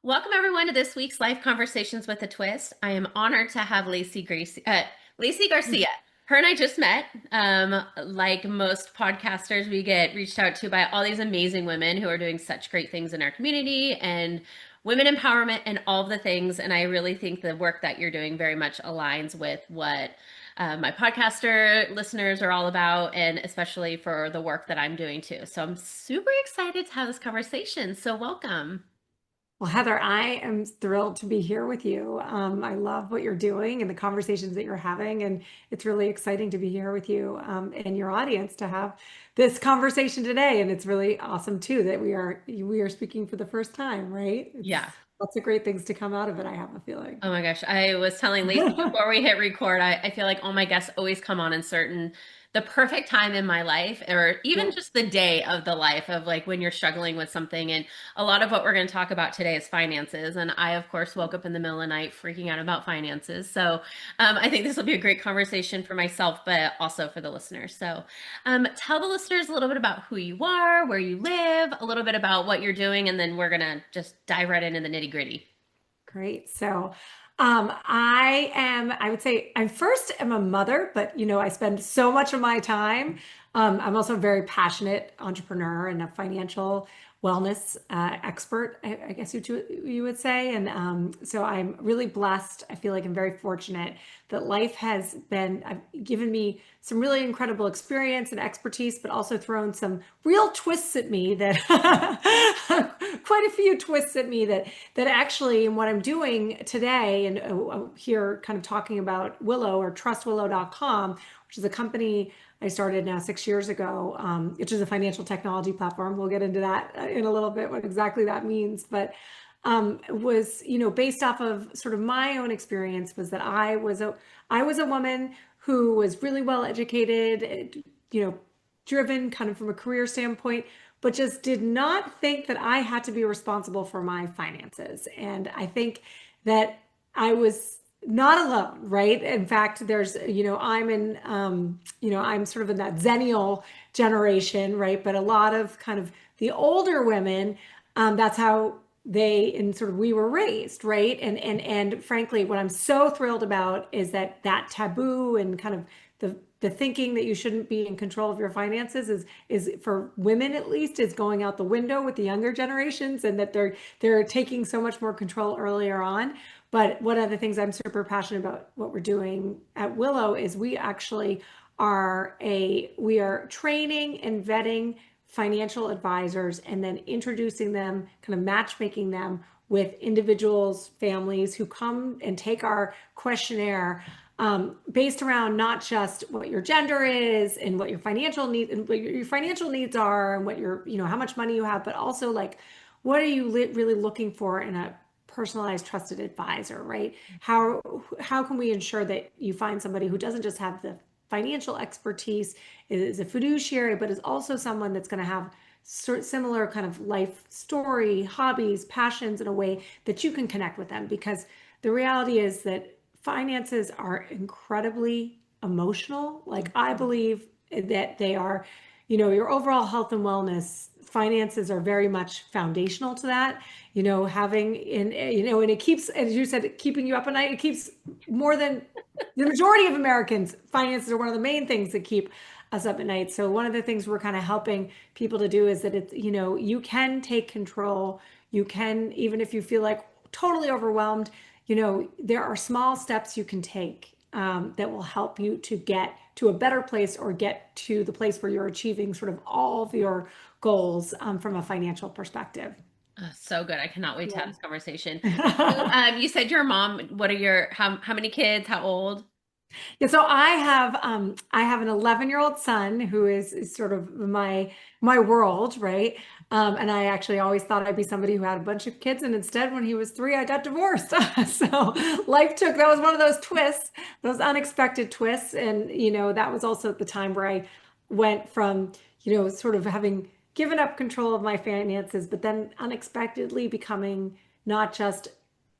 Welcome everyone to this week's Life Conversations with a Twist. I am honored to have Lacy Garcia. Her and I just met. Like most podcasters, we get reached out to by all these amazing women who are doing such great things in our community and women empowerment and all of the things. And I really think the work that you're doing very much aligns with what my podcaster listeners are all about, and especially for the work that I'm doing too. So I'm super excited to have this conversation. So welcome. Well, Heather, I am thrilled to be here with you. I love what you're doing and the conversations that you're having, and it's really exciting to be here with you and your audience to have this conversation today. And it's really awesome too that we are speaking for the first time, right? Yeah. It's lots of great things to come out of it, I have a feeling. Oh my gosh. I was telling Lacey before we hit record, I feel like all my guests always come on in the perfect time in my life, or even Yeah. just the day of the life of like when you're struggling with something. And a lot of what we're going to talk about today is finances. And I, of course, woke up in the middle of the night freaking out about finances. So I think this will be a great conversation for myself, but also for the listeners. So tell the listeners a little bit about who you are, where you live, a little bit about what you're doing, and then we're going to just dive right into the nitty gritty. Great. So, I would say I first am a mother, but I spend so much of my time. I'm also a very passionate entrepreneur and a financial wellness expert, I guess you would say. And so I'm really blessed. I feel like I'm very fortunate that life has given me some really incredible experience and expertise, but also thrown some real twists at me that quite a few twists at me that actually in what I'm doing today and here kind of talking about Willow or trustwillow.com, which is a company I started now 6 years ago, which is a financial technology platform. We'll get into that in a little bit, what exactly that means. But was based off of sort of my own experience was that I was a woman who was really well educated, driven kind of from a career standpoint, but just did not think that I had to be responsible for my finances. And I think that I was not alone, right? In fact, I'm sort of in that Xennial generation, right? But a lot of kind of the older women, that's how and sort of we were raised, right? And frankly, what I'm so thrilled about is that taboo and kind of the thinking that you shouldn't be in control of your finances is for women at least is going out the window with the younger generations, and that they're taking so much more control earlier on. But one of the things I'm super passionate about what we're doing at Willow is we are training and vetting financial advisors and then introducing them, kind of matchmaking them with individuals, families who come and take our questionnaire, based around not just what your gender is and what your financial needs and what your financial needs are and what how much money you have, but also like what are you really looking for in a personalized trusted advisor, right? How can we ensure that you find somebody who doesn't just have the financial expertise, is a fiduciary, but is also someone that's going to have similar kind of life story, hobbies, passions in a way that you can connect with them. Because the reality is that finances are incredibly emotional. Like I believe that they are, your overall health and wellness, finances are very much foundational to that. Having and it keeps, as you said, keeping you up at night. It keeps more than the majority of Americans, finances are one of the main things that keep us up at night. So one of the things we're kind of helping people to do is that you can take control. You can, even if you feel like totally overwhelmed, there are small steps you can take that will help you to get to a better place or get to the place where you're achieving sort of all of your goals from a financial perspective. So good. I cannot wait to have this conversation. So, Yeah. you said your mom, how many kids? How old? Yeah, so I have an 11-year-old son who is sort of my world, right? And I actually always thought I'd be somebody who had a bunch of kids, and instead, when he was 3, I got divorced. So that was one of those twists, those unexpected twists, and that was also at the time where I went from sort of having given up control of my finances, but then unexpectedly becoming not just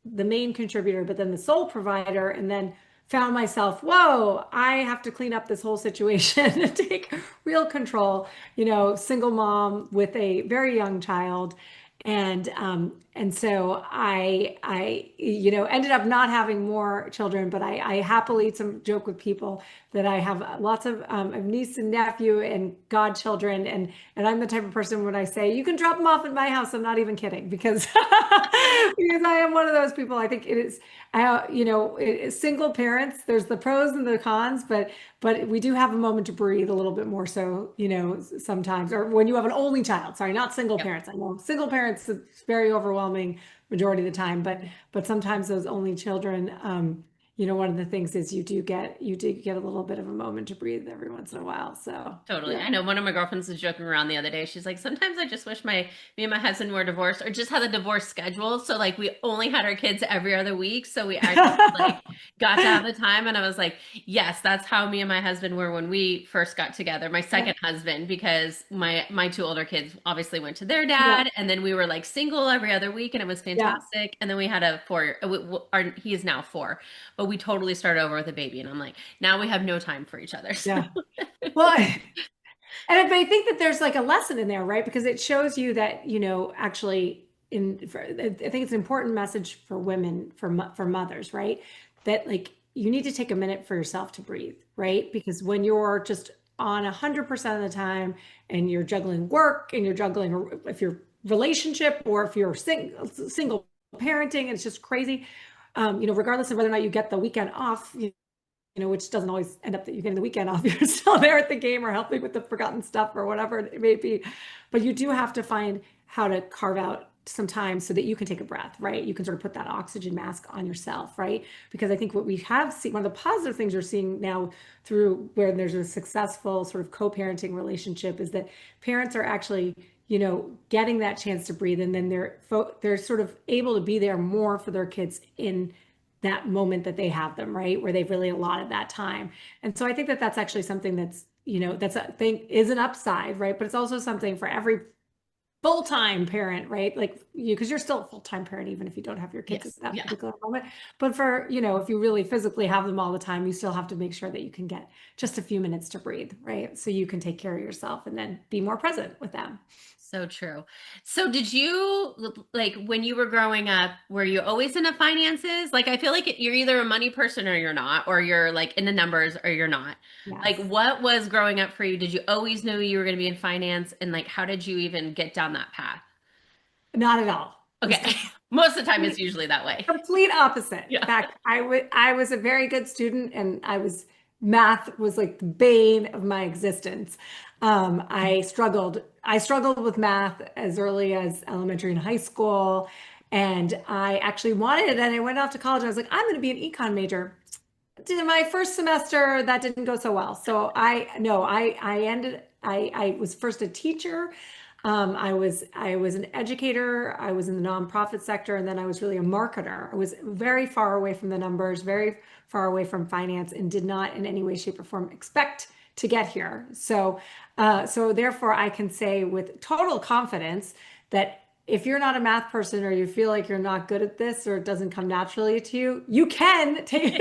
the main contributor, but then the sole provider, and then found myself, whoa, I have to clean up this whole situation and take real control, single mom with a very young child. And so ended up not having more children, but I happily some joke with people that I have lots of niece and nephew and godchildren, and I'm the type of person when I say you can drop them off at my house, I'm not even kidding, because because I am one of those people. I think it is, single parents. There's the pros and the cons, but we do have a moment to breathe a little bit more. So sometimes, or when you have an only child. Sorry, not single Yep. parents. I know single parents, it's very overwhelming majority of the time, but sometimes those only children. One of the things is you do get a little bit of a moment to breathe every once in a while. So Totally. yeah. I know one of my girlfriends was joking around the other day. She's like, sometimes I just wish me and my husband were divorced or just had a divorce schedule. So like we only had our kids every other week. So we actually like got to have the time. And I was like, yes, that's how me and my husband were when we first got together. My Yeah. second husband, because my two older kids obviously went to their Yeah. dad, and then we were like single every other week, and it was Yeah. fantastic. And then we had a four, he is now four, but we totally started over with a baby. And I'm like, now we have no time for each other. So Yeah. Well, but I think that there's like a lesson in there, right? Because it shows you that, actually I think it's an important message for women, for mothers, right? That like you need to take a minute for yourself to breathe, right? Because when you're just on 100% of the time and you're juggling work and you're juggling if you're relationship or if you're single parenting, it's just crazy. Regardless of whether or not you get the weekend off, which doesn't always end up that you're getting the weekend off. You're still there at the game or helping with the forgotten stuff or whatever it may be. But you do have to find how to carve out some time so that you can take a breath, right? You can sort of put that oxygen mask on yourself, right? Because I think what we have seen, one of the positive things we're seeing now through where there's a successful sort of co-parenting relationship is that parents are actually getting that chance to breathe, and then they're sort of able to be there more for their kids in that moment that they have them, right? Where they've really allotted that time. And so I think that that's actually something that's a thing, is an upside, right? But it's also something for every full-time parent, right? Like because you're still a full-time parent, even if you don't have your kids at yes, that yeah. particular moment. But for, if you really physically have them all the time, you still have to make sure that you can get just a few minutes to breathe, right? So you can take care of yourself and then be more present with them. So true. So did you like when you were growing up, were you always into finances? Like I feel like you're either a money person or you're not, or you're like into numbers or you're not. Like Yes. what was growing up for you? Did you always know you were going to be in finance, and like how did you even get down that path? Not at all. It was Okay. Most of the time it's complete usually that way. complete opposite. In Yeah. fact, I was a very good student, and math was like the bane of my existence. I struggled with math as early as elementary and high school, and I actually wanted it. And I went off to college. I was like, I'm going to be an econ major. Did my first semester that didn't go so well. So I no, I ended I was first a teacher. I was an educator. I was in the nonprofit sector, and then I was really a marketer. I was very far away from the numbers, very far away from finance, and did not in any way, shape, or form expect to get here. So therefore, I can say with total confidence that if you're not a math person or you feel like you're not good at this or it doesn't come naturally to you, you can take,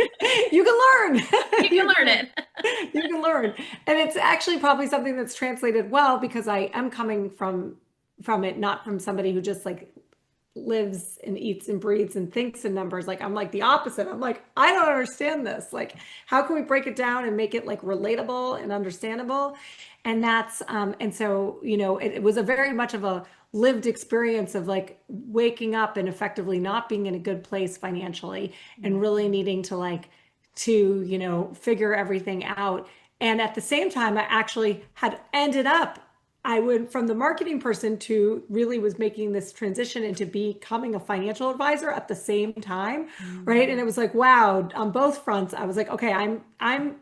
you can learn. You can learn it. You can learn. And it's actually probably something that's translated well because I am coming from it, not from somebody who just like lives and eats and breathes and thinks in numbers. Like I'm like the opposite. I'm like, I don't understand this. Like, how can we break it down and make it like relatable and understandable? And so, it was a very much of a lived experience of like waking up and effectively not being in a good place financially and really needing to figure everything out. And at the same time, I actually had ended up I went from the marketing person to really was making this transition into becoming a financial advisor at the same time, right? And it was like, wow, on both fronts, I was like, okay, I'm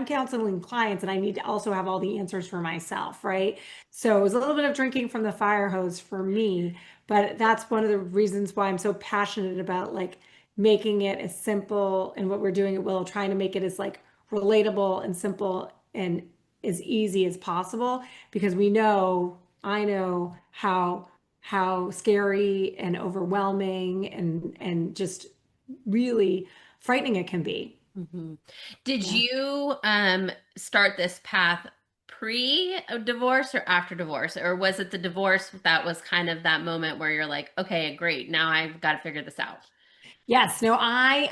counseling clients and I need to also have all the answers for myself, right? So it was a little bit of drinking from the fire hose for me, but that's one of the reasons why I'm so passionate about like making it as simple and what we're doing at Willow, trying to make it as like relatable and simple and as easy as possible because I know how scary and overwhelming and just really frightening it can be. Hmm. Did Yeah. you start this path pre-divorce or after divorce? Or was it the divorce that was kind of that moment where you're like, okay, great, now I've got to figure this out? Yes, no, I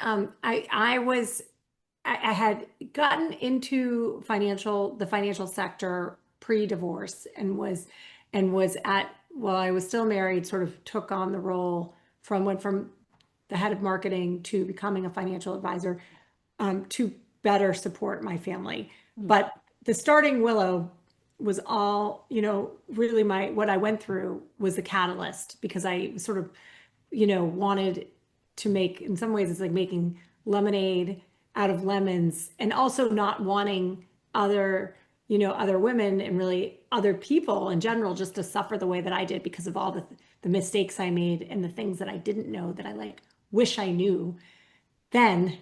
had gotten into the financial sector pre-divorce and was at while I was still married, sort of took on the role went from the head of marketing to becoming a financial advisor, to better support my family. But the starting Willow was all, really what I went through was the catalyst because I sort of, wanted to make, in some ways, it's like making lemonade out of lemons and also not wanting other women and really other people in general just to suffer the way that I did because of all the mistakes I made and the things that I didn't know that I like wish I knew then.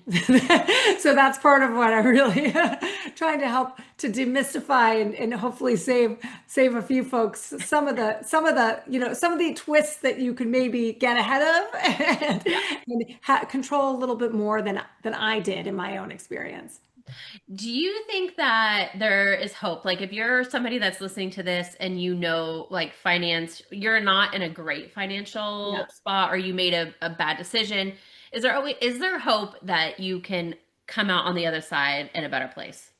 So that's part of what I'm really trying to help to demystify and hopefully save a few folks some of the twists that you could maybe get ahead of Yeah. and control a little bit more than I did in my own experience. Do you think that there is hope? Like if you're somebody that's listening to this and like finance, you're not in a great Yeah, financial spot or you made a bad decision, is there hope that you can come out on the other side in a better place?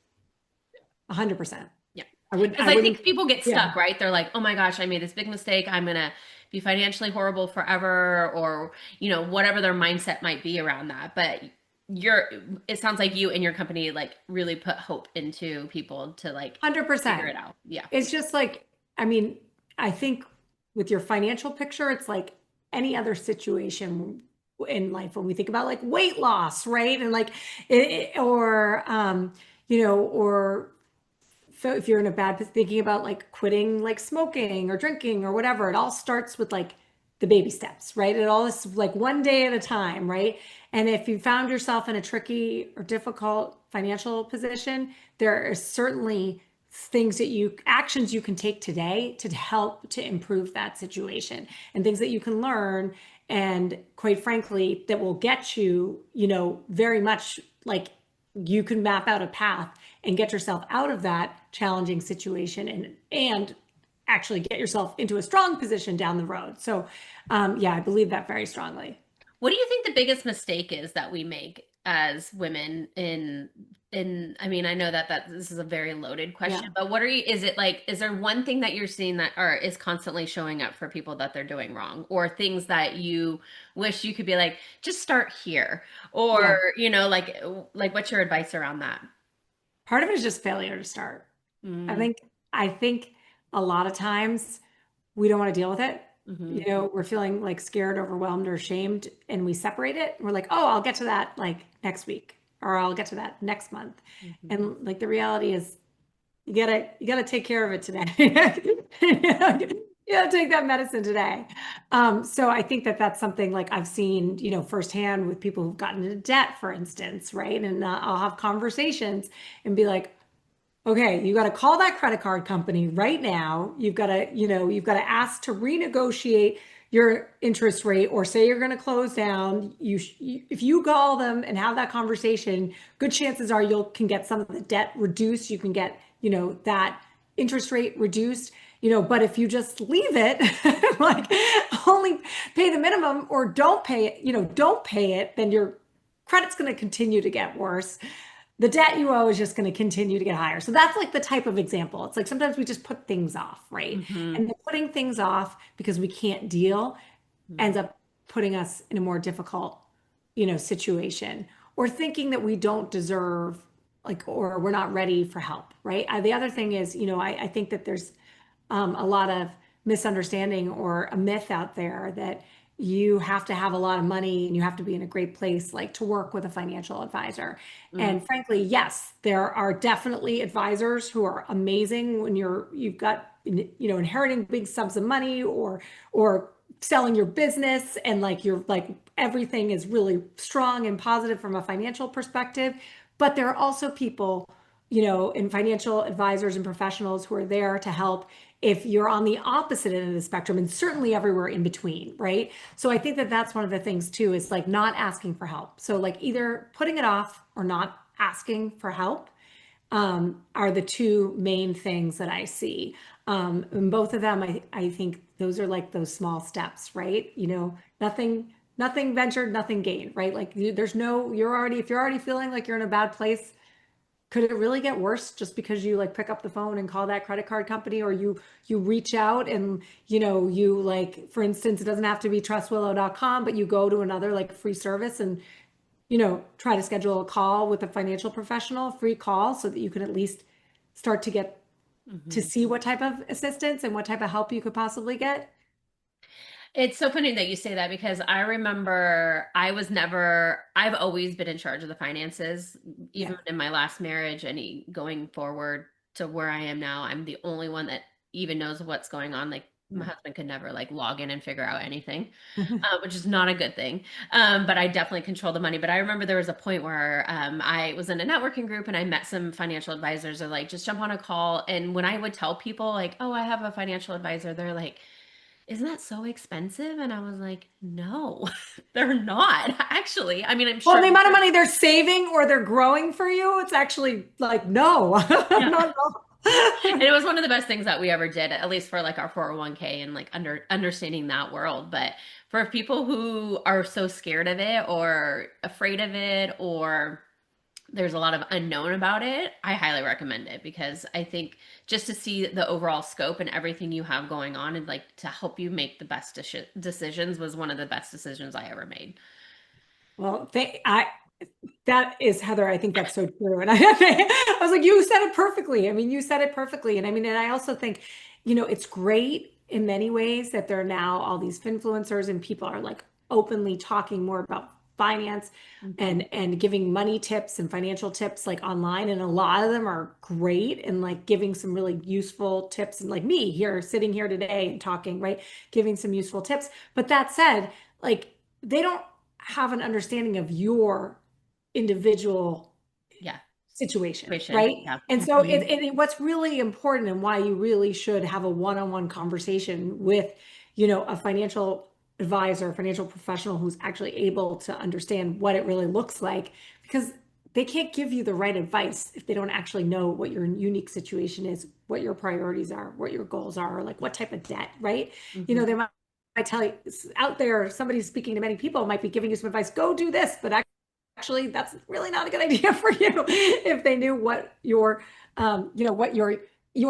100%. Yeah. Because I I wouldn't. think people get Yeah, stuck, right? They're like, oh my gosh, I made this big mistake. I'm gonna be financially horrible forever, or whatever their mindset might be around that. But you're it sounds like you and your company like really put hope into people to like figure 100%. it out. Yeah. It's just like, I mean, I think with your financial picture, it's like any other situation in life when we think about like weight loss, right? And like, or so if you're in a bad thinking about like quitting like smoking or drinking or whatever, it all starts with like the baby steps, right? It all is like one day at a time, right? And if you found yourself in a tricky or difficult financial position, there are certainly actions you can take today to help to improve that situation and things that you can learn. And quite frankly, that will get you, very much like you can map out a path and get yourself out of that challenging situation and actually get yourself into a strong position down the road. So, yeah, I believe that very strongly. What do you think the biggest mistake is that we make as women in I mean, I know that this is a very loaded question, Yeah. but is it like is there one thing that you're seeing that or is constantly showing up for people that they're doing wrong or things that you wish you could be like just start here or Yeah. like what's your advice around that? Part of it is just failure to start. I Mm, think I think a lot of times we don't want to deal with it. hmm We're feeling like scared, overwhelmed, or ashamed, and we separate it. We're like, oh, I'll get to that like next week, or I'll get to that next month. hmm And like the reality is you gotta take care of it today. You gotta take that medicine today. So I think that that's something like I've seen, firsthand with people who've gotten into debt, for instance, right? And I'll have conversations and be like, okay, you got to call that credit card company right now. You've got to ask to renegotiate your interest rate or say you're going to close down. If you call them and have that conversation, good chances are you can get some of the debt reduced. You can get, that interest rate reduced. But if you just leave it, like only pay the minimum or don't pay it, then your credit's going to continue to get worse. The debt you owe is just going to continue to get higher. So that's like the type of example. It's like sometimes we just put things off, right? hmm And the putting things off because we can't deal ends up putting us in a more difficult, situation or thinking that we don't deserve like or we're not ready for help, right? The other thing is, I think that there's a lot of misunderstanding or a myth out there that you have to have a lot of money and you have to be in a great place like to work with a financial advisor. hmm And frankly, yes, there are definitely advisors who are amazing when you've got inheriting big sums of money or selling your business and like you're like everything is really strong and positive from a financial perspective. But there are also people and financial advisors and professionals who are there to help if you're on the opposite end of the spectrum, and certainly everywhere in between, right? So I think that that's one of the things too, is like not asking for help. So like either putting it off or not asking for help are the two main things that I see. And both of them, I think those are like those small steps, right? Nothing ventured, nothing gained, right? Like there's no, if you're already feeling like you're in a bad place, could it really get worse just because you like pick up the phone and call that credit card company, or you reach out and you like, for instance, it doesn't have to be trustwillow.com, but you go to another like free service and try to schedule a call with a financial professional, free call, so that you can at least start to get to Mhm. see what type of assistance and what type of help you could possibly get. It's so funny that you say that because I remember I've always been in charge of the finances, Yeah. even in my last marriage and going forward to where I am now. I'm the only one that even knows what's going on. Like my Yeah. husband could never like log in and figure out anything, which is not a good thing. But I definitely control the money. But I remember there was a point where I was in a networking group and I met some financial advisors. Are like, just jump on a call. And when I would tell people like, oh, I have a financial advisor, they're like, isn't that so expensive? And I was like, no, they're not actually. I mean, I'm Well, sure. the amount of money they're saving or they're growing for you, it's actually like, no, Yeah. not at And all. it was one of the best things that we ever did, at least for like our 401k and like understanding that world. But for people who are so scared of it or afraid of it, or there's a lot of unknown about it, I highly recommend it because I think just to see the overall scope and everything you have going on and like to help you make the best decisions was one of the best decisions I ever made. Well, that is Heather. I think that's so true. And I was like, you said it perfectly. I mean, you said it perfectly. And I mean, and I also think, it's great in many ways that there are now all these influencers and people are like openly talking more about finance Mhm. and giving money tips and financial tips like online. And a lot of them are great and like giving some really useful tips. And like me here, sitting here today and talking, right? Giving some useful tips. But that said, like they don't have an understanding of your individual Yeah. situation, Situation. right? Yeah. And so Mhm. what's really important and why you really should have a one-on-one conversation with, a financial advisor, financial professional who's actually able to understand what it really looks like, because they can't give you the right advice if they don't actually know what your unique situation is, what your priorities are, what your goals are, or like what type of debt, right? Mhm. They might tell you out there, somebody speaking to many people might be giving you some advice, go do this, but actually that's really not a good idea for you if they knew what your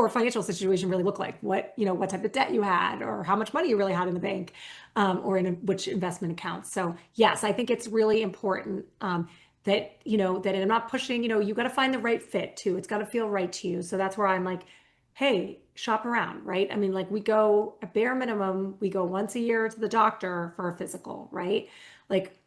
financial situation really looked like, what type of debt you had or how much money you really had in the bank, or in which investment accounts. So yes, I think it's really important, that I'm not pushing, you got to find the right fit too. It's got to feel right to you. So that's where I'm like, hey, shop around, right? I mean, like we go a bare minimum, we go once a year to the doctor for a physical, right? Like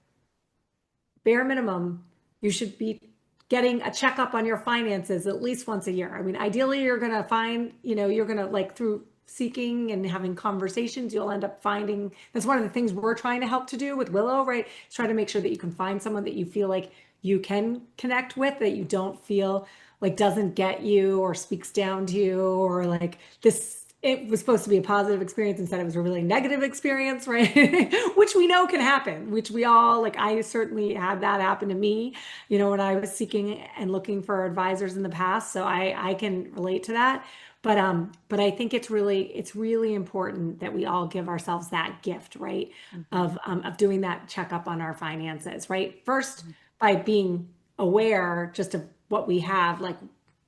bare minimum, you should be getting a checkup on your finances at least once a year. I mean, ideally, you're going to find, you're going to like through seeking and having conversations, you'll end up finding that's one of the things we're trying to help to do with Willow, right? Is try to make sure that you can find someone that you feel like you can connect with, that you don't feel like doesn't get you or speaks down to you, or like this it was supposed to be a positive experience, instead it was a really negative experience, right? Which we know can happen, which we all like. I certainly had that happen to me, when I was seeking and looking for advisors in the past. So I can relate to that. But I think it's really important that we all give ourselves that gift, right? Mhm. Of doing that checkup on our finances, right? First, by being aware just of what we have, like,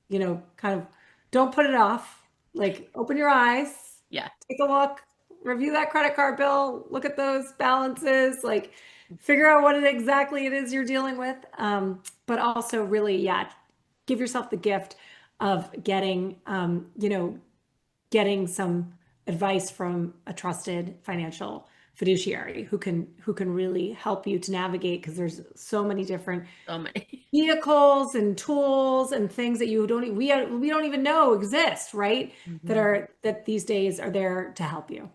kind of don't put it off, like open your eyes, Yeah. take a look, review that credit card bill, look at those balances, like figure out what exactly it is you're dealing with. But also really, yeah, give yourself the gift of getting some advice from a trusted financial fiduciary who can really help you to navigate, because there's so many different So many. vehicles and tools and things that we don't even know exist, right? Mhm. That these days are there to help you.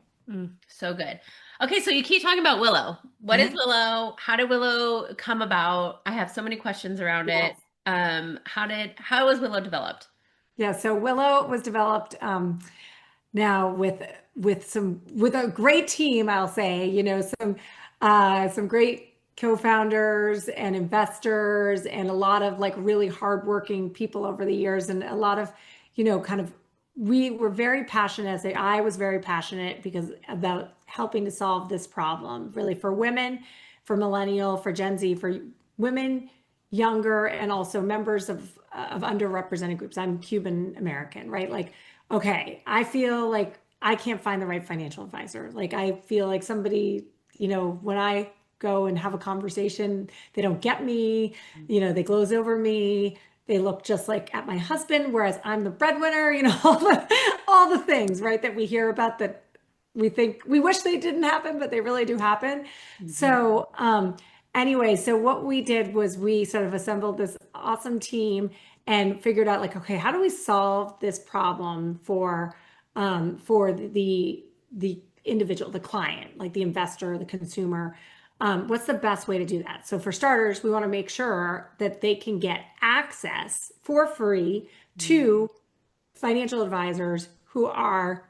So good. Okay, so you keep talking about Willow. What is Yeah. Willow? How did Willow come about? I have so many questions around Yes. it. How was Willow developed? Yeah, so Willow was developed now with a great team, I'll say, some great co-founders and investors and a lot of like really hardworking people over the years and a lot of, kind of we were very passionate as I was very passionate because about helping to solve this problem really for women, for millennial, for Gen Z, for women younger and also members of underrepresented groups. I'm Cuban American, right? Like, okay, I feel like I can't find the right financial advisor. Like, I feel like somebody, when I go and have a conversation, they don't get me, they gloze over me. They look just like at my husband, whereas I'm the breadwinner, all the things, right, that we hear about that we think we wish they didn't happen, but they really do happen. Mhm. So, anyway, so what we did was we sort of assembled this awesome team and figured out like, okay, how do we solve this problem for the individual, the client, like the investor, the consumer? What's the best way to do that? So for starters, we want to make sure that they can get access for free to financial advisors who are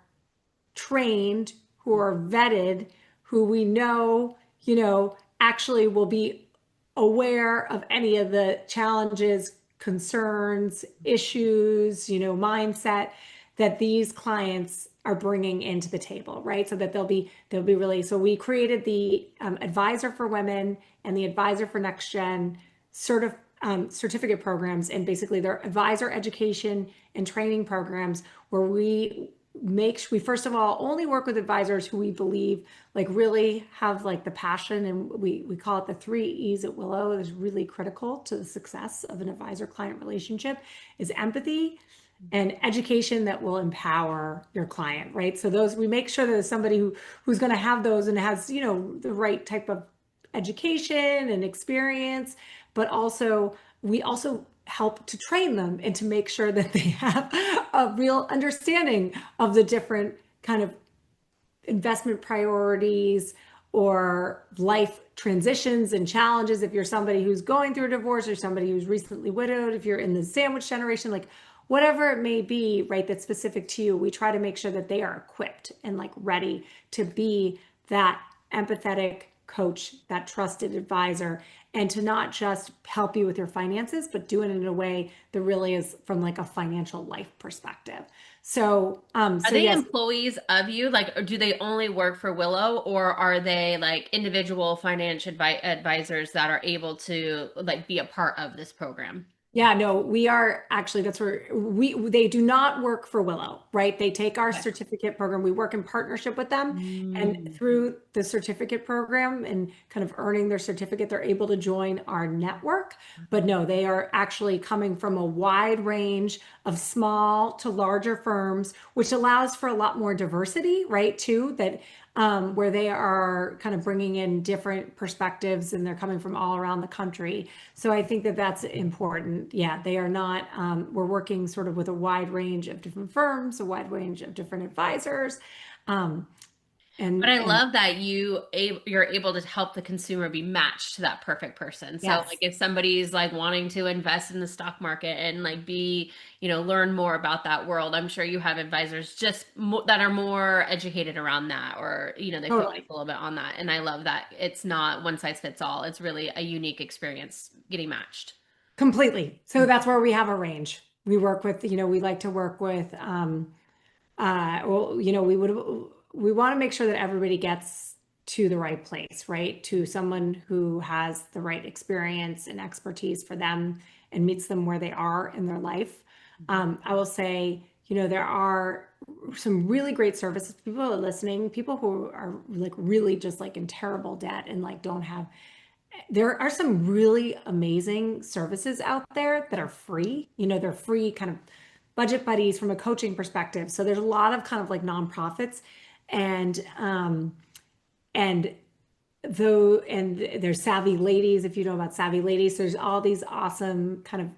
trained, who are vetted, who we know, actually will be aware of any of the challenges, concerns, issues, mindset that these clients are bringing into the table, right? So that they'll be really. So we created the advisor for women and the advisor for next gen certificate programs, and basically they're advisor education and training programs where we first of all only work with advisors who we believe like really have like the passion, and we call it the 3 E's at Willow is really critical to the success of an advisor client relationship is empathy and education that will empower your client, right? So those we make sure that there's somebody who's going to have those and has the right type of education and experience, but also we also help to train them and to make sure that they have a real understanding of the different kind of investment priorities or life transitions and challenges. If you're somebody who's going through a divorce or somebody who's recently widowed, if you're in the sandwich generation, like whatever it may be, right, that's specific to you, we try to make sure that they are equipped and like ready to be that empathetic coach, that trusted advisor, and to not just help you with your finances, but do it in a way that really is from like a financial life perspective. So, Are so they yes, employees of you? Like, or do they only work for Willow, or are they like individual financial advisors that are able to like be a part of this program? yeah, no, we are actually, that's where they do not work for Willow, right? They take our Okay. certificate program. We work in partnership with them. And Mm. through the certificate program and kind of earning their certificate, they're able to join our network. But no, they are actually coming from a wide range of small to larger firms, which allows for a lot more diversity, right? Too, that where they are kind of bringing in different perspectives and they're coming from all around the country. So I think that that's important. Yeah, they are not, we're working sort of with a wide range of different firms, a wide range of different advisors. Um, But I and love that you're able to help the consumer be matched to that perfect person. So like yes, if somebody's like wanting to invest in the stock market and like learn more about that world, I'm sure you have advisors just that are more educated around that, or they focus totally. a little bit on that. And I love that it's not one size fits all. It's really a unique experience getting matched. Completely. So that's where we have a range. We work with, we like to work with, well, we want to make sure that everybody gets to the right place, right? To someone who has the right experience and expertise for them and meets them where they are in their life. I will say, there are some really great services. People are listening, people who are like really just like in terrible debt and like don't have there are some really amazing services out there that are free. They're free kind of budget buddies from a coaching perspective. So there's a lot of kind of like nonprofits and and there's Savvy Ladies, if you know about Savvy Ladies, there's all these awesome kind of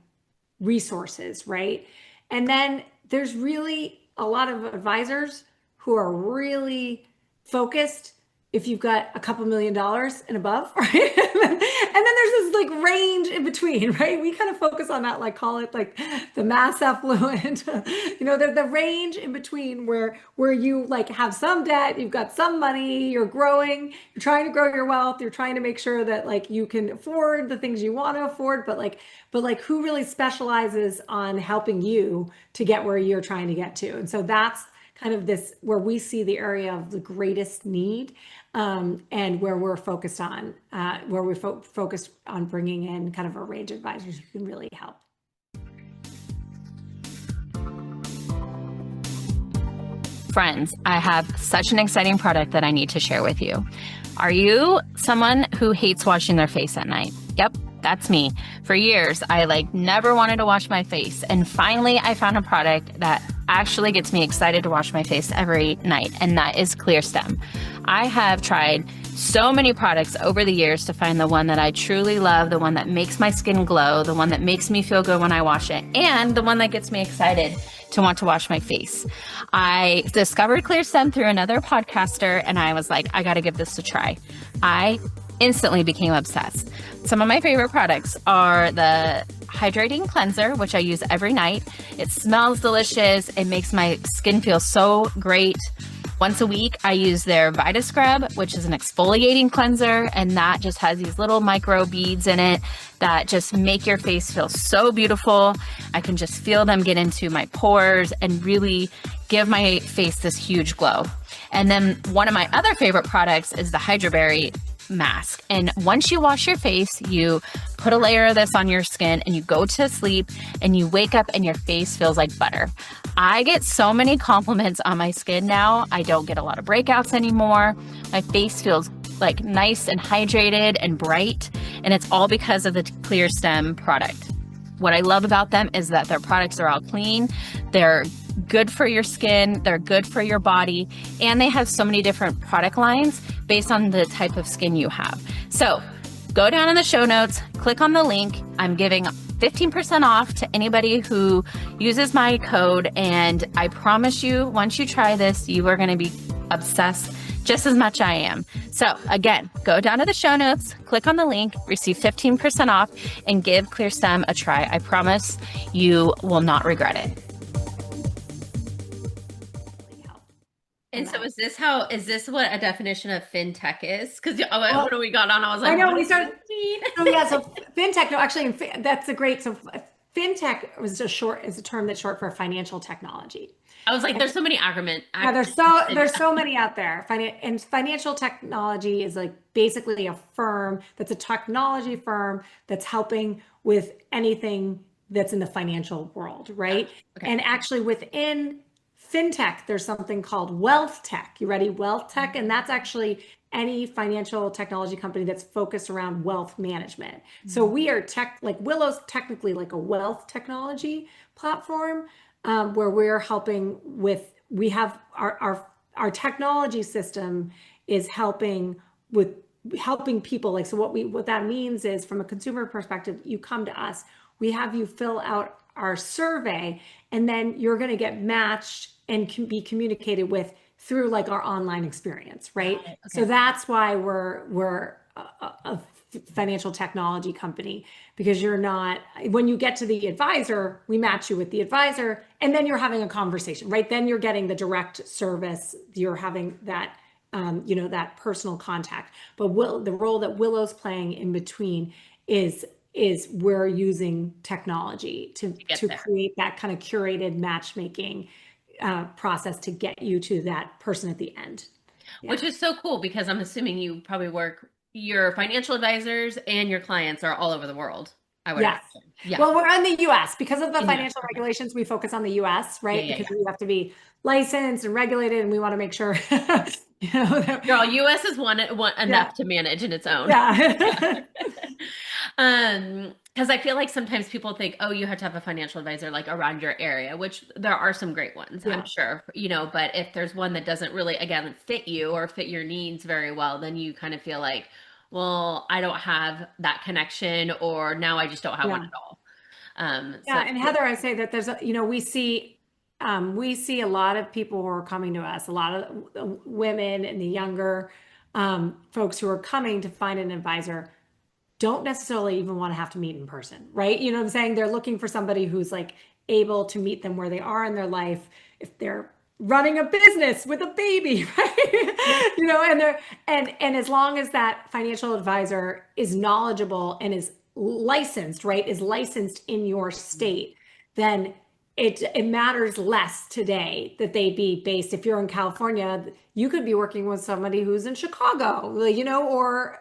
resources, right? And then there's really a lot of advisors who are really focused if you've got a couple $1 million and above, right? And then there's this like range in between, right? We kind of focus on that, like call it like the mass affluent, the range in between where you like have some debt, you've got some money, you're growing, you're trying to grow your wealth, you're trying to make sure that like you can afford the things you want to afford, but like who really specializes on helping you to get where you're trying to get to? And so that's kind of this where we see the area of the greatest need, and where we're focused on focused on bringing in kind of a range of advisors who can really help. Friends, I have such an exciting product that I need to share with you. Are you someone who hates washing their face at night? Yep, that's me. For years, I never wanted to wash my face. And finally, I found a product that actually gets me excited to wash my face every night, and that is ClearStem. I have tried so many products over the years to find the one that I truly love, the one that makes my skin glow, the one that makes me feel good when I wash it, and the one that gets me excited to want to wash my face. I discovered ClearStem through another podcaster, and I was like, I got to give this a try. I instantly became obsessed. Some of my favorite products are the hydrating cleanser, which I use every night. It smells delicious. It makes my skin feel so great. Once a week, I use their Vita Scrub, which is an exfoliating cleanser, and that just has these little micro beads in it that just make your face feel so beautiful. I can just feel them get into my pores and really give my face this huge glow. And then one of my other favorite products is the Hydra Berry mask. And once you wash your face, you put a layer of this on your skin and you go to sleep and you wake up and your face feels like butter. I get so many compliments on my skin now. I don't get a lot of breakouts anymore. My face feels like nice and hydrated and bright, and it's all because of the ClearStem product. What I love about them is that their products are all clean. They're good for your skin, they're good for your body, and they have so many different product lines based on the type of skin you have. So go down in the show notes, click on the link. I'm giving 15% off to anybody who uses my code, and I promise you, once you try this, you are going to be obsessed just as much I am. So again, go down to the show notes, click on the link, receive 15% off, and give ClearStem a try. I promise you will not regret it. And so is this what a definition of fintech is? Because when we got on, I was like, I know what we does started. that mean? So fintech. No, actually, that's a great. So fintech is a term that's short for financial technology. I was like, there's so many acronyms. Yeah, there's so many out there. And financial technology is like basically a firm that's a technology firm that's helping with anything that's in the financial world, right? Okay. And actually within fintech, there's something called WealthTech. You ready? WealthTech, and that's actually any financial technology company that's focused around wealth management. Mm-hmm. So we are Willow's technically like a wealth technology platform, where we're helping with. We have our technology system is helping people. Like, so what that means is, from a consumer perspective, you come to us, we have you fill out our survey, and then you're going to get matched and can be communicated with through like our online experience, right? Okay. So that's why we're a financial technology company, because you're not, when you get to the advisor, we match you with the advisor, and then you're having a conversation, right? Then you're getting the direct service, you're having that that personal contact. But the role that Willow's playing in between is we're using technology to create that kind of curated matchmaking process to get you to that person at the end. Yeah. Which is so cool, because I'm assuming you probably your financial advisors and your clients are all over the world. I would imagine. Yeah. Well, we're in the US because of the financial regulations. We focus on the US, right? Because we have to be licensed and regulated, and we want to make sure Girl, US is one enough to manage in its own. Yeah. Because I feel like sometimes people think, oh, you have to have a financial advisor like around your area, which there are some great ones, I'm sure, but if there's one that doesn't really, again, fit you or fit your needs very well, then you kind of feel like, well, I don't have that connection, or now I just don't have one at all. And Heather, I say that there's we see a lot of people who are coming to us, a lot of women and the younger folks who are coming to find an advisor don't necessarily even want to have to meet in person, right? You know what I'm saying? They're looking for somebody who's like able to meet them where they are in their life. If they're running a business with a baby, right? You know, and they're and as long as that financial advisor is knowledgeable and is licensed, right? Is licensed in your state, then it matters less today that they be based. If you're in California, you could be working with somebody who's in Chicago, you know, or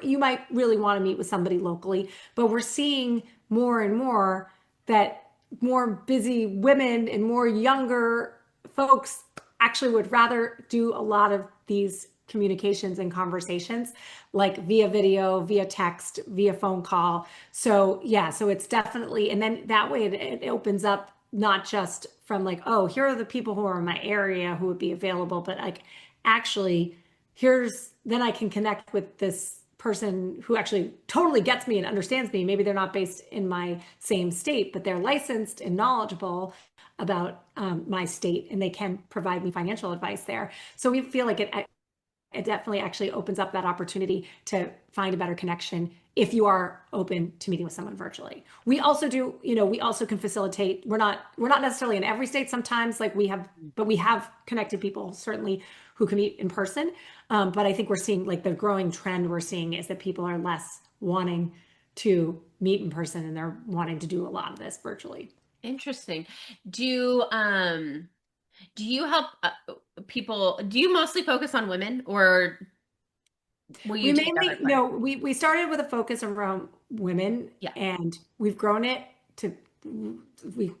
you might really want to meet with somebody locally. But we're seeing more and more that more busy women and more younger folks actually would rather do a lot of these communications and conversations like via video, via text, via phone call. So yeah, so it's definitely, and then that way it opens up not just from like, oh, here are the people who are in my area who would be available, but like actually then I can connect with this person who actually totally gets me and understands me. Maybe they're not based in my same state, but they're licensed and knowledgeable about my state, and they can provide me financial advice there. So we feel like it definitely actually opens up that opportunity to find a better connection if you are open to meeting with someone virtually. We also do, you know, we also can facilitate. We're not necessarily in every state sometimes, like but we have connected people certainly who can meet in person. But I think we're seeing like the growing trend we're seeing is that people are less wanting to meet in person and they're wanting to do a lot of this virtually. Interesting. Do you help people? Do you mostly focus on women, or will We you take other mainly, clients? no, we started with a focus around women, Yeah. and we've grown it to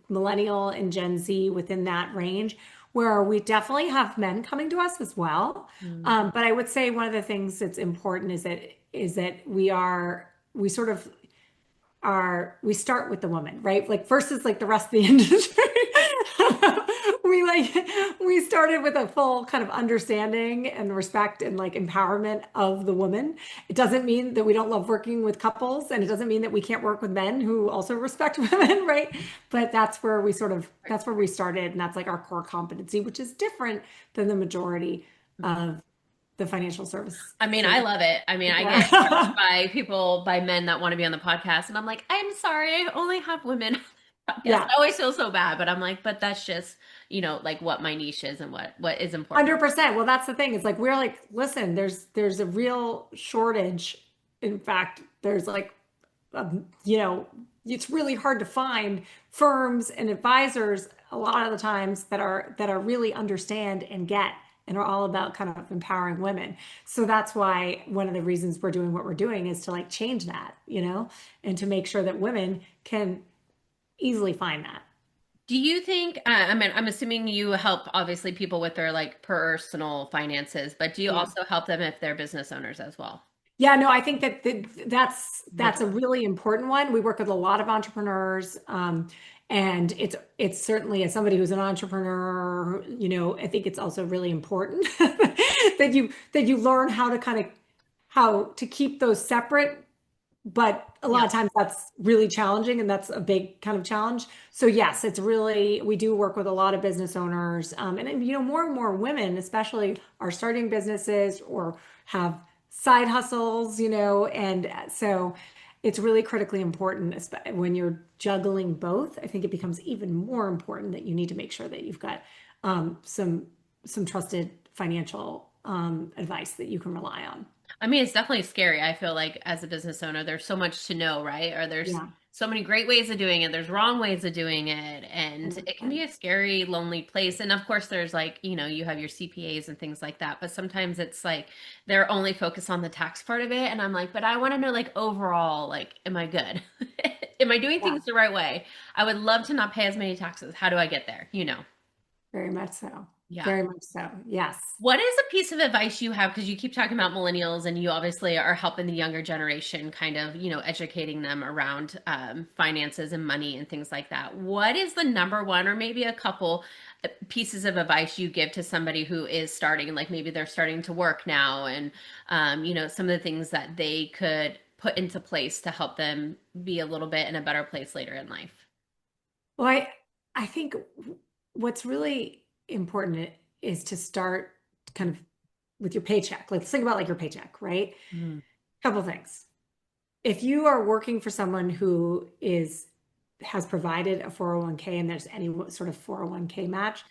millennial and Gen Z within that range, where we definitely have men coming to us as well. Mm. But I would say one of the things that's important is that we sort of we start with the woman, right? Like versus like the rest of the industry. We started with a full kind of understanding and respect and like empowerment of the woman. It doesn't mean that we don't love working with couples, and it doesn't mean that we can't work with men who also respect women, right? But that's where we started, and that's like our core competency, which is different than the majority of the financial service. I mean, I love it. I mean, I get approached Yeah. by men that want to be on the podcast, and I'm like, I'm sorry, I only have women on the podcast. Yeah. I always feel so bad, but I'm like, but that's just, like what my niche is and what is important. 100%. Well, that's the thing. It's like we're like, listen, there's a real shortage. In fact, there's like, you know, it's really hard to find firms and advisors a lot of the times that are really understand and get and are all about kind of empowering women. So that's why one of the reasons we're doing what we're doing is to like change that, you know, and to make sure that women can easily find that. Do you think, I mean, I'm assuming you help obviously people with their like personal finances, but do you Yeah. also help them if they're business owners as well? Yeah, no, I think that's a Majority. really important one. We work with a lot of entrepreneurs, and it's certainly as somebody who's an entrepreneur, you know, I think it's also really important that you learn how to kind of how to keep those separate, but a lot Yeah. of times that's really challenging, and that's a big kind of challenge. So yes, we do work with a lot of business owners, and you know, more and more women especially are starting businesses or have side hustles, you know, and so it's really critically important when you're juggling both. I think it becomes even more important that you need to make sure that you've got some trusted financial advice that you can rely on. I mean, it's definitely scary. I feel like as a business owner, there's so much to know, right? Or there's Yeah, so many great ways of doing it. There's wrong ways of doing it. And it can be 100%. a scary, lonely place. And of course, there's like, you have your CPAs and things like that. But sometimes it's like they're only focused on the tax part of it. And I'm like, but I want to know, like, overall, like, am I good? Am I doing Yeah. things the right way? I would love to not pay as many taxes. How do I get there? Very much so. Yeah. Very much so. Yes. What is a piece of advice you have? Because you keep talking about millennials and you obviously are helping the younger generation, kind of, educating them around finances and money and things like that. What is the number one, or maybe a couple pieces of advice you give to somebody who is starting, like maybe they're starting to work now, and, some of the things that they could put into place to help them be a little bit in a better place later in life? Well, I think what's really important is to start kind of with your paycheck. Let's think about like your paycheck, right? Mhm. Couple things. If you are working for someone who has provided a 401k and there's any sort of 401k match,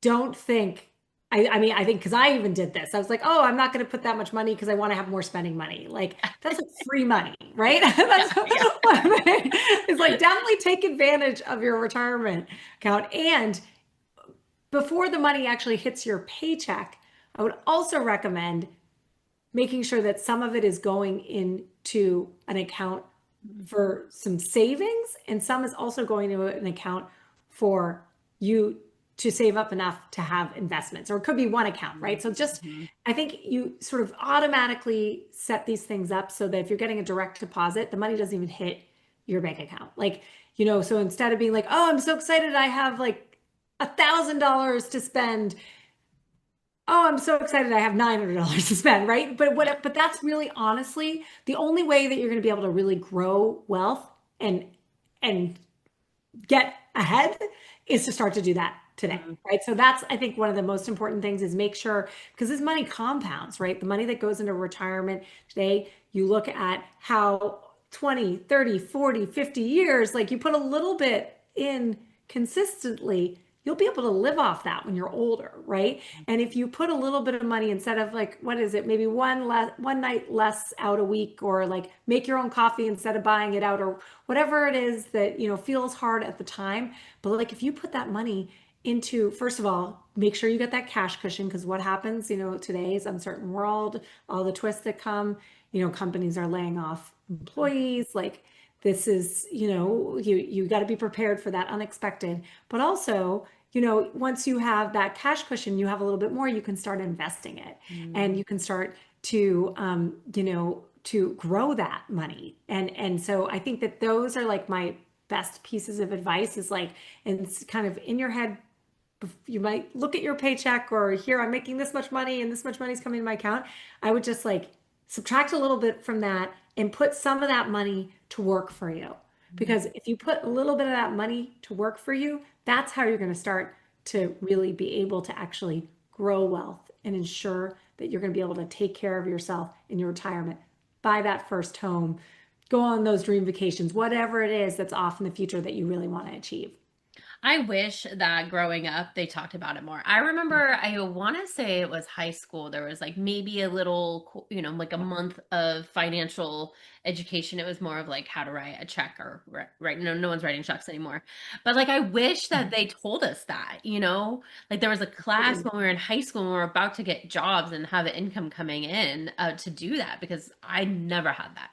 don't think, I mean, I think, because I even did this. I was like, oh, I'm not going to put that much money because I want to have more spending money. Like, that's like free money, right? That's Yeah. what I mean. It's like, definitely take advantage of your retirement account. And before the money actually hits your paycheck, I would also recommend making sure that some of it is going into an account for some savings, and some is also going to an account for you to save up enough to have investments, or it could be one account, right? So just, Mhm. I think you sort of automatically set these things up so that if you're getting a direct deposit, the money doesn't even hit your bank account. Like, so instead of being like, oh, I'm so excited, I have like $1,000 to spend. Oh, I'm so excited I have $900 to spend, right? But that's really honestly the only way that you're going to be able to really grow wealth and get ahead is to start to do that today, Mhm. right? So that's, I think, one of the most important things is make sure, because this money compounds, right? The money that goes into retirement today, you look at how 20, 30, 40, 50 years, like you put a little bit in consistently, you'll be able to live off that when you're older, right? And if you put a little bit of money instead of like, what is it, maybe one night less out a week, or like make your own coffee instead of buying it out, or whatever it is that, feels hard at the time. But like if you put that money into, first of all, make sure you get that cash cushion, because what happens, today's uncertain world, all the twists that come, companies are laying off employees, like this is, you got to be prepared for that unexpected. But also, once you have that cash cushion, you have a little bit more, you can start investing it, and you can start to, to grow that money. And so I think that those are like my best pieces of advice, is like, and it's kind of in your head. You might look at your paycheck or here, I'm making this much money and this much money is coming to my account. I would just like subtract a little bit from that and put some of that money to work for you. Because if you put a little bit of that money to work for you, that's how you're going to start to really be able to actually grow wealth and ensure that you're going to be able to take care of yourself in your retirement, buy that first home, go on those dream vacations, whatever it is that's off in the future that you really want to achieve. I wish that growing up they talked about it more. I remember, I want to say it was high school. There was like maybe a little, like a month of financial education. It was more of like how to write a check or right. No one's writing checks anymore. But like, I wish that they told us that, like there was a class when we were in high school and we were about to get jobs and have income coming in to do that, because I never had that.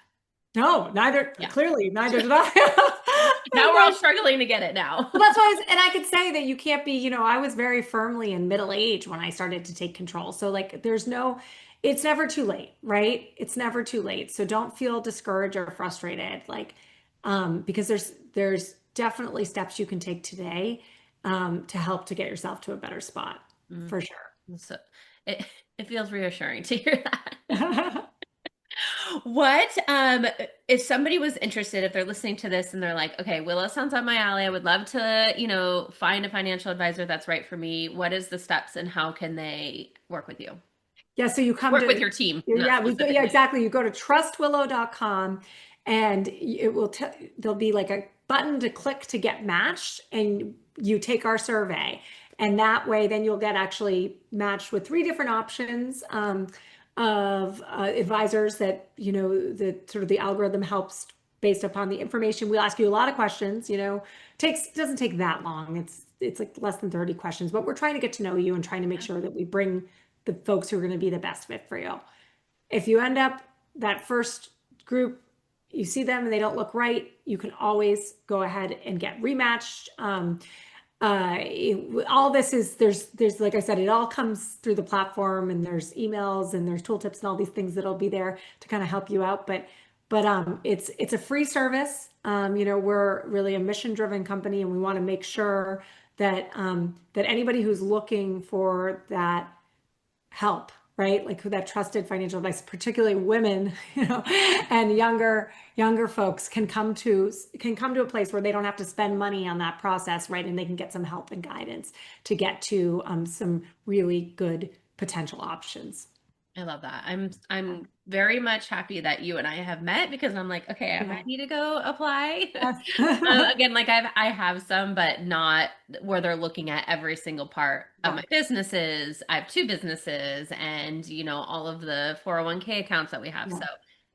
No, Yeah. clearly, neither did I. Now we're all struggling to get it now. Well, that's why and I could say that you can't be, I was very firmly in middle age when I started to take control. So like it's never too late, right? It's never too late. So don't feel discouraged or frustrated, like, because there's definitely steps you can take today, to help to get yourself to a better spot, Mm. for sure. So it it feels reassuring to hear that. Yeah. What if somebody was interested, if they're listening to this and they're like, okay, Willow sounds on my alley. I would love to, find a financial advisor that's right for me. What is the steps and how can they work with you? So you come Work with to, your team, not yeah, specifically. exactly. You go to trustwillow.com and it will there'll be like a button to click to get matched, and you take our survey. And that way, then you'll get actually matched with 3 different options, of advisors that, that sort of the algorithm helps based upon the information. We'll ask you a lot of questions, doesn't take that long. It's like less than 30 questions, but we're trying to get to know you and trying to make sure that we bring the folks who are going to be the best fit for you. If you end up that first group, you see them and they don't look right, you can always go ahead and get rematched. All this is, there's like I said, it all comes through the platform, and there's emails and there's tooltips and all these things that'll be there to kind of help you out. But it's a free service. We're really a mission-driven company, and we want to make sure that that anybody who's looking for that help, right? Like that trusted financial advice, particularly women, and younger folks can come to a place where they don't have to spend money on that process, right? And they can get some help and guidance to get to some really good potential options. I love that. I'm very much happy that you and I have met because I'm like, okay, I Yeah. might need to go apply. Yes. Again, like I have some, but not where they're looking at every single part of Yeah. my businesses. I have two businesses and, all of the 401k accounts that we have. Yeah. So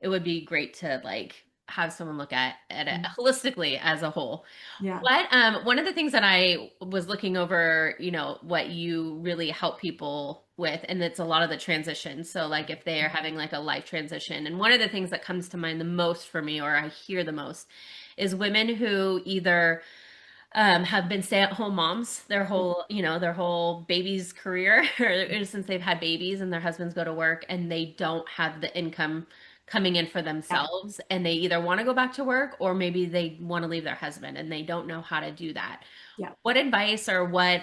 it would be great to like have someone look at it holistically as a whole. Yeah. One of the things that I was looking over, what you really help people with, and it's a lot of the transition. So like if they are having like a life transition, and one of the things that comes to mind the most for me, or I hear the most, is women who either have been stay-at-home moms their whole baby's career, or since they've had babies and their husbands go to work and they don't have the income coming in for Yeah. themselves, and they either want to go back to work or maybe they want to leave their husband and they don't know how to do that. Yeah. What advice or what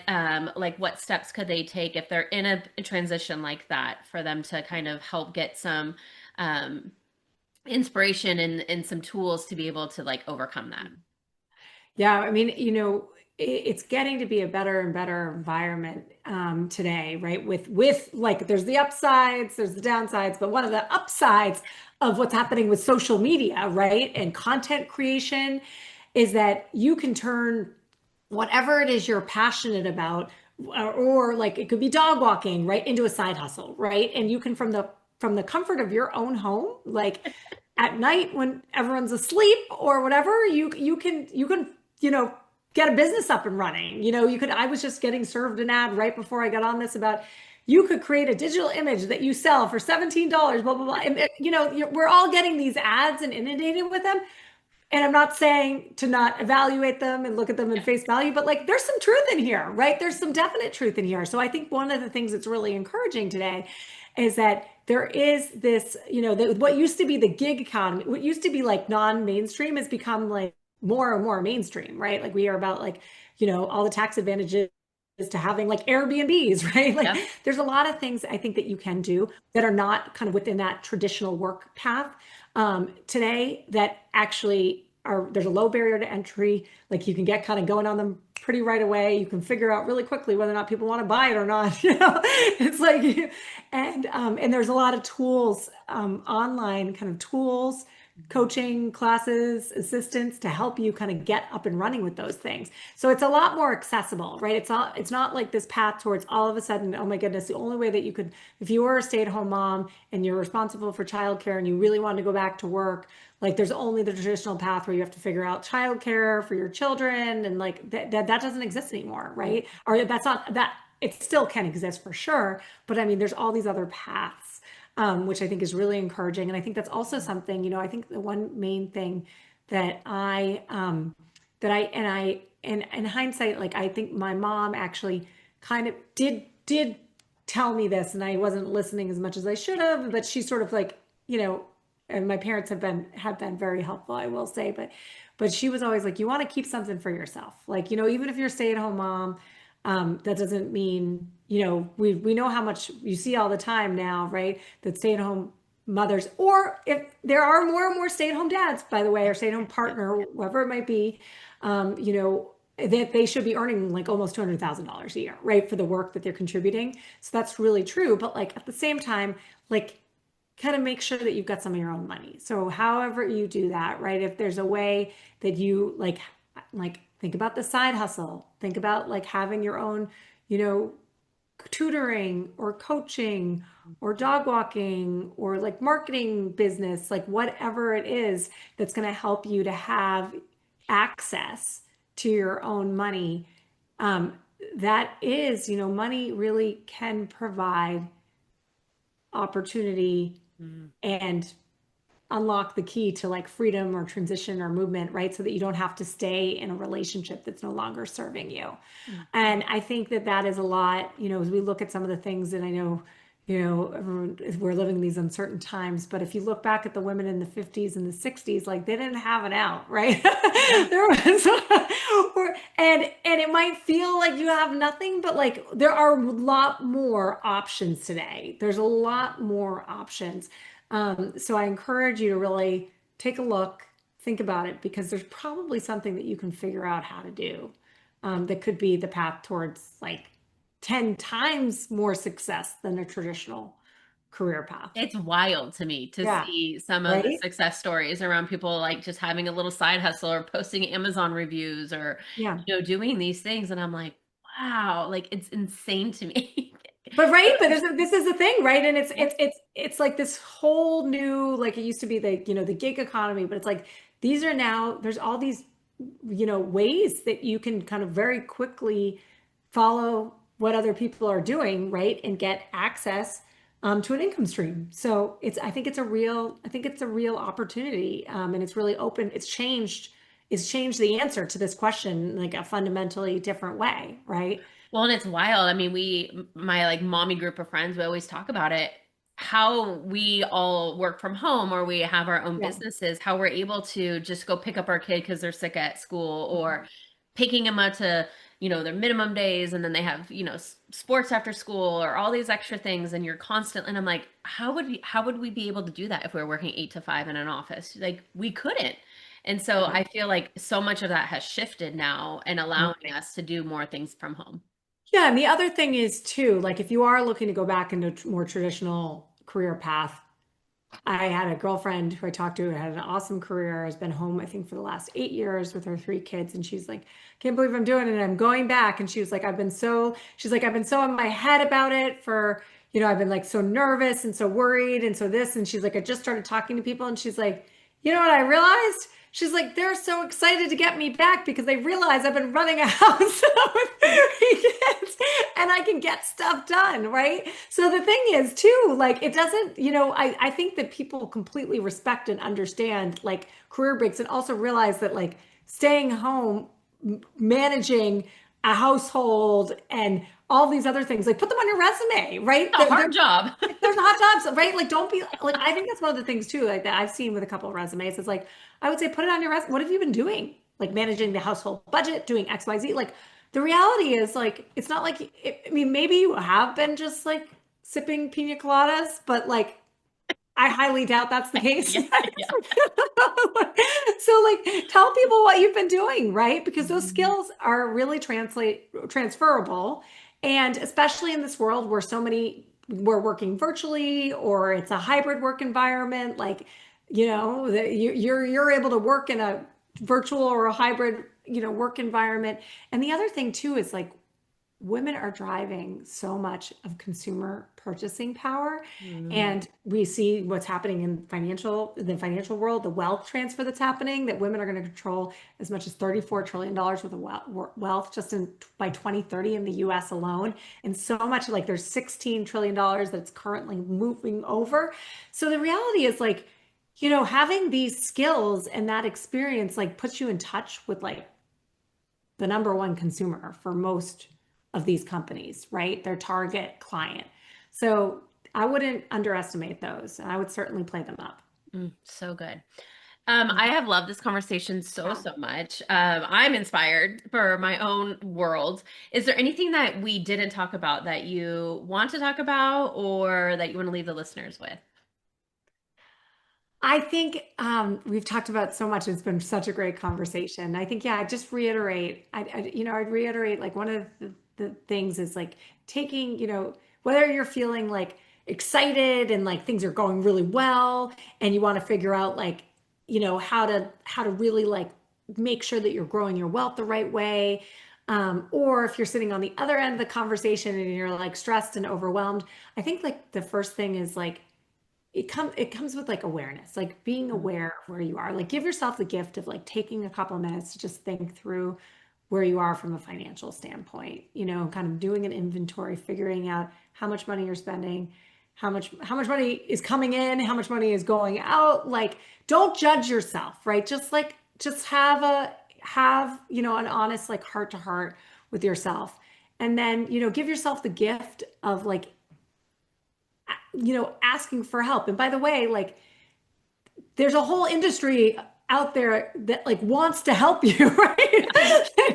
steps could they take if they're in a transition like that for them to kind of help get some um, inspiration and some tools to be able to like overcome that? Yeah, I mean, it's getting to be a better and better environment today, right? With like, there's the upsides, there's the downsides, but one of the upsides of what's happening with social media, right, and content creation is that you can turn whatever it is you're passionate about, or like it could be dog walking, right, into a side hustle, right? And you can from the comfort of your own home, like at night when everyone's asleep or whatever, you can get a business up and running. I was just getting served an ad right before I got on this about you could create a digital image that you sell for $17, blah blah blah. And we're all getting these ads and inundated with them. And I'm not saying to not evaluate them and look at them in face value, but like there's some truth in here, right? There's some definite truth in here. So I think one of the things that's really encouraging today is that there is this, what used to be the gig economy, what used to be like non-mainstream has become like more and more mainstream, right? Like we are about like, all the tax advantages to having like Airbnbs, right? Like Yeah. there's a lot of things I think that you can do that are not kind of within that traditional work path today that actually there's a low barrier to entry. Like you can get kind of going on them pretty right away. You can figure out really quickly whether or not people want to buy it or not. It's like, and there's a lot of tools, online kind of tools, coaching classes, assistance to help you kind of get up and running with those things. So it's a lot more accessible, right? It's not like this path towards all of a sudden, oh my goodness, the only way that you could, if you were a stay-at-home mom and you're responsible for childcare and you really want to go back to work, like there's only the traditional path where you have to figure out childcare for your children, and like that doesn't exist anymore, right? Or that's not that it still can exist for sure, but I mean there's all these other paths, which I think is really encouraging. And I think that's also something, I think the one main thing that and in hindsight, like I think my mom actually kind of did tell me this, and I wasn't listening as much as I should have, but she sort of like, and my parents have been very helpful, I will say, but she was always like, you want to keep something for yourself. Like, even if you're a stay-at-home mom, that doesn't mean, we know how much you see all the time now, right? That stay-at-home mothers, or if there are more and more stay-at-home dads, by the way, or stay-at-home partner, whoever it might be, that they should be earning like almost $200,000 a year, right? For the work that they're contributing. So that's really true. But like at the same time, like kind of make sure that you've got some of your own money. So however you do that, right? If there's a way that you like think about the side hustle, think about like having your own, tutoring or coaching or dog walking or like marketing business, like whatever it is that's going to help you to have access to your own money. That is, money really can provide opportunity and unlock the key to like freedom or transition or movement, right? So that you don't have to stay in a relationship that's no longer serving you. And I think that is a lot, as we look at some of the things that I know, we're living in these uncertain times, but if you look back at the women in the 50s and the 60s, like they didn't have it out, right? There was, and it might feel like you have nothing, but like there are a lot more options today. There's a lot more options. So I encourage you to really take a look, think about it, because there's probably something that you can figure out how to do, that could be the path towards like 10 times more success than a traditional career path. It's wild to me to Yeah. see some of the Right? success stories around people like just having a little side hustle or posting Amazon reviews or, Yeah. doing these things. And I'm like, wow, like it's insane to me. But right, but this is the thing, right? And Yeah. it's like this whole new, like it used to be the, the gig economy, but it's like these are now, there's all these, ways that you can kind of very quickly follow what other people are doing, right? And get access to an income stream. So I think it's a real opportunity. And it's really open. It's changed the answer to this question like a fundamentally different way, right? Well, and it's wild. I mean, my like mommy group of friends, we always talk about it, how we all work from home or we have our own Yeah. businesses, how we're able to just go pick up our kid because they're sick at school or picking them up to, their minimum days and then they have, sports after school or all these extra things and you're constant and I'm like, how would we be able to do that if we were working 8 to 5 in an office? Like we couldn't. And so Right. I feel like so much of that has shifted now and allowing Right. us to do more things from home. Yeah, and the other thing is too, like if you are looking to go back into a more traditional career path, I had a girlfriend who I talked to who had an awesome career, has been home, I think, for the last 8 years with her 3 kids. And she's like, can't believe I'm doing it. And I'm going back. And she was like, she's like, I've been so in my head about it for, I've been like so nervous and so worried and so this. And she's like, I just started talking to people. And she's like, you know what I realized? She's like, they're so excited to get me back because they realize I've been running a house with 3 kids and I can get stuff done, right? So the thing is, too, like it doesn't, I think that people completely respect and understand like career breaks and also realize that like staying home, managing a household and all these other things, like put them on your resume, right? A hard job. There's hot jobs, right? Like, don't be like, I think that's one of the things too, like that I've seen with a couple of resumes. It's like, I would say, put it on your resume. What have you been doing? Like managing the household budget, doing XYZ. Like, the reality is, like, it's not like, I mean, maybe you have been just like sipping pina coladas, but like, I highly doubt that's the case. Yeah, yeah. So like tell people what you've been doing, right? Because those Mhm. skills are really transferable. And especially in this world where so many we're working virtually or it's a hybrid work environment, like, that you're able to work in a virtual or a hybrid, work environment. And the other thing too is like women are driving so much of consumer purchasing power, Mhm. and we see what's happening in the financial world, the wealth transfer that's happening, that women are going to control as much as $34 trillion worth of wealth just by 2030 in the US alone. And so much, like there's $16 trillion that's currently moving over. So the reality is like, having these skills and that experience like puts you in touch with like the number one consumer for most of these companies, right? Their target client. So I wouldn't underestimate those. I would certainly play them up. So good. I have loved this conversation so, Yeah. so much. I'm inspired for my own world. Is there anything that we didn't talk about that you want to talk about or that you want to leave the listeners with? I think we've talked about so much. It's been such a great conversation. I think, yeah, I just reiterate. I'd reiterate like one of the things is like taking, whether you're feeling like excited and like things are going really well, and you want to figure out like, how to really like make sure that you're growing your wealth the right way. Or if you're sitting on the other end of the conversation and you're like stressed and overwhelmed, I think like the first thing is like it comes with like awareness, like being Mm. aware of where you are. Like give yourself the gift of like taking a couple of minutes to just think through where you are from a financial standpoint, kind of doing an inventory, figuring out how much money you're spending, how much money is coming in, how much money is going out. Like don't judge yourself, right? Just have, an honest like heart to heart with yourself. And then, give yourself the gift of like asking for help. And by the way, like there's a whole industry out there that like wants to help you, right?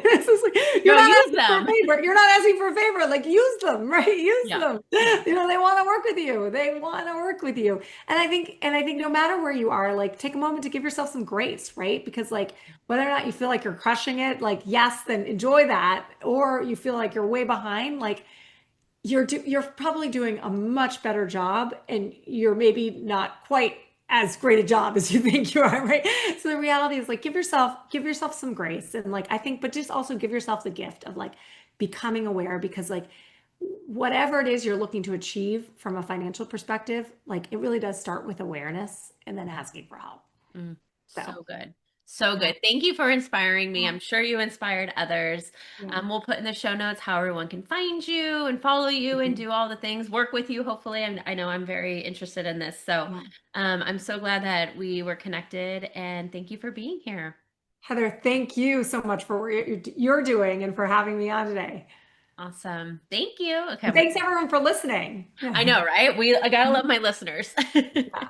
This is like, you're Go not use asking for a them. favor. You're not asking for a favor. Like use them, right? Use Yeah. them. Yeah. They want to work with you. They want to work with you. And I think no matter where you are, like take a moment to give yourself some grace, right? Because like whether or not you feel like you're crushing it, like yes, then enjoy that. Or you feel like you're way behind, like you're probably doing a much better job, and you're maybe not quite as great a job as you think you are, right? So the reality is like give yourself some grace, and like I think, but just also give yourself the gift of like becoming aware, because like whatever it is you're looking to achieve from a financial perspective, like it really does start with awareness and then asking for help. So So good. So yeah, good. Thank you for inspiring me. I'm sure you inspired others. yeah. We'll put in the show notes how everyone can find you and follow you and Mhm. do all the things, work with you, hopefully. I know I'm very interested in this. So Yeah. I'm so glad that we were connected, and thank you for being here. Heather, thank you so much for what you're doing and for having me on today. Awesome. Thank you. Okay, And thanks everyone for listening. I Yeah. know, right? I gotta love my listeners. Yeah.